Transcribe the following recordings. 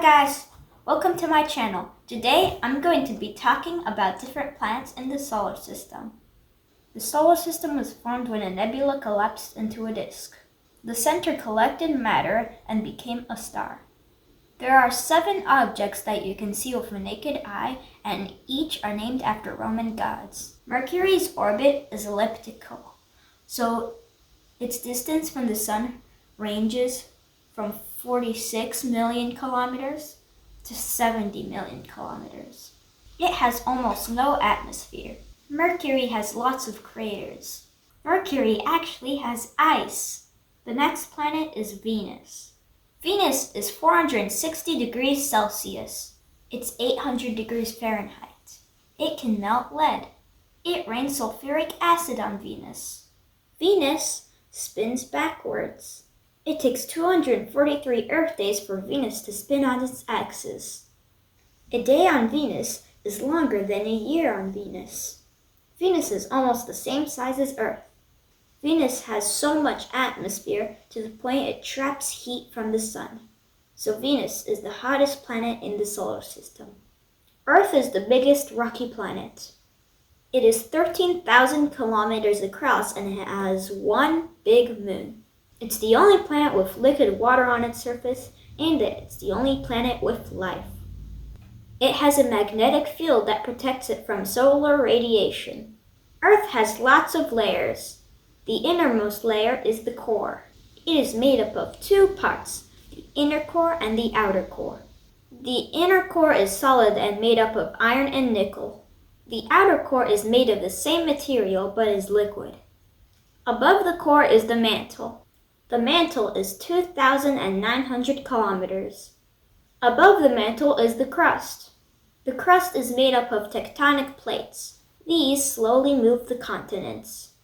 Hi guys, welcome to my channel. Today I'm going to be talking about different planets in the solar system. The solar system was formed when a nebula collapsed into a disk. The center collected matter and became a star. There are 7 objects that you can see with the naked eye, and each are named after Roman gods. Mercury's orbit is elliptical, so its distance from the sun ranges from 46 million kilometers to 70 million kilometers. It has almost no atmosphere. Mercury has lots of craters. Mercury actually has ice. The next planet is Venus. Venus is 460 degrees Celsius. It's 800 degrees Fahrenheit. It can melt lead. It rains sulfuric acid on Venus. Venus spins backwards. It takes 243 Earth days for Venus to spin on its axis. A day on Venus is longer than a year on Venus. Venus is almost the same size as Earth. Venus has so much atmosphere to the point it traps heat from the sun. So Venus is the hottest planet in the solar system. Earth is the biggest rocky planet. It is 13,000 kilometers across and it has one big moon. It's the only planet with liquid water on its surface, and it's the only planet with life. It has a magnetic field that protects it from solar radiation. Earth has lots of layers. The innermost layer is the core. It is made up of 2 parts, the inner core and the outer core. The inner core is solid and made up of iron and nickel. The outer core is made of the same material but is liquid. Above the core is the mantle. The mantle is 2,900 kilometers. Above the mantle is the crust. The crust is made up of tectonic plates. These slowly move the continents.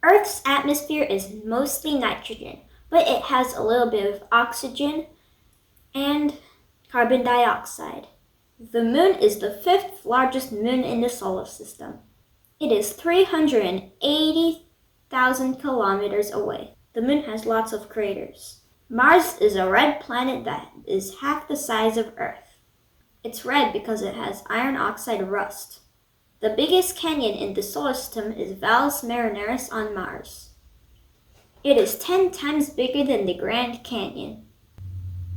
Earth's atmosphere is mostly nitrogen, but it has a little bit of oxygen and carbon dioxide. The moon is the 5th largest moon in the solar system. It is 380,000 kilometers away. The moon has lots of craters. Mars is a red planet that is half the size of Earth. It's red because it has iron oxide rust. The biggest canyon in the solar system is Valles Marineris on Mars. It is 10 times bigger than the Grand Canyon.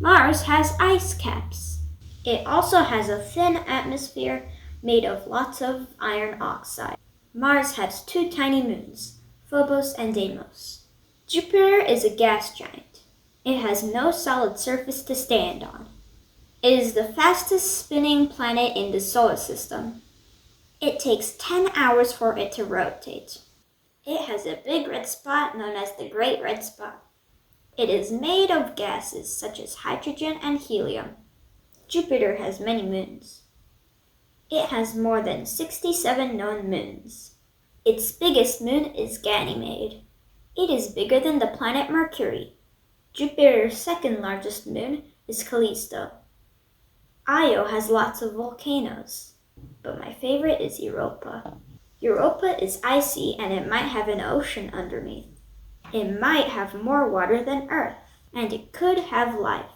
Mars has ice caps. It also has a thin atmosphere made of lots of iron oxide. Mars has 2 tiny moons, Phobos and Deimos. Jupiter is a gas giant. It has no solid surface to stand on. It is the fastest spinning planet in the solar system. It takes 10 hours for it to rotate. It has a big red spot known as the Great Red Spot. It is made of gases such as hydrogen and helium. Jupiter has many moons. It has more than 67 known moons. Its biggest moon is Ganymede. It is bigger than the planet Mercury. Jupiter's 2nd largest moon is Callisto. Io has lots of volcanoes, but my favorite is Europa. Europa is icy and it might have an ocean underneath. It might have more water than Earth, and it could have life.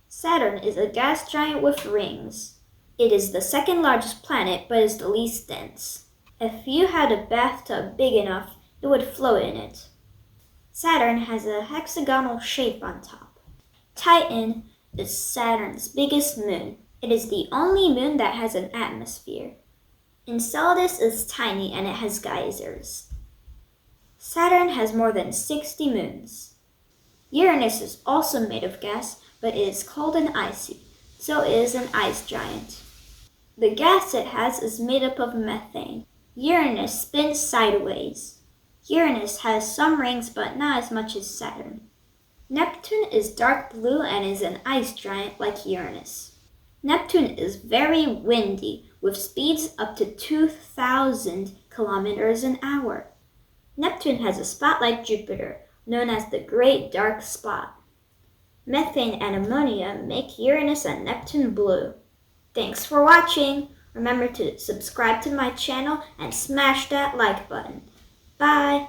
Saturn is a gas giant with rings. It is the 2nd largest planet, but is the least dense. If you had a bathtub big enough, it would float in it. Saturn has a hexagonal shape on top. Titan is Saturn's biggest moon. It is the only moon that has an atmosphere. Enceladus is tiny and it has geysers. Saturn has more than 60 moons. Uranus is also made of gas, but it is cold and icy, so it is an ice giant. The gas it has is made up of methane. Uranus spins sideways. Uranus has some rings, but not as much as Saturn. Neptune is dark blue and is an ice giant like Uranus. Neptune is very windy, with speeds up to 2,000 kilometers an hour. Neptune has a spot like Jupiter, known as the Great Dark Spot. Methane and ammonia make Uranus and Neptune blue. Thanks for watching! Remember to subscribe to my channel and smash that like button. Bye!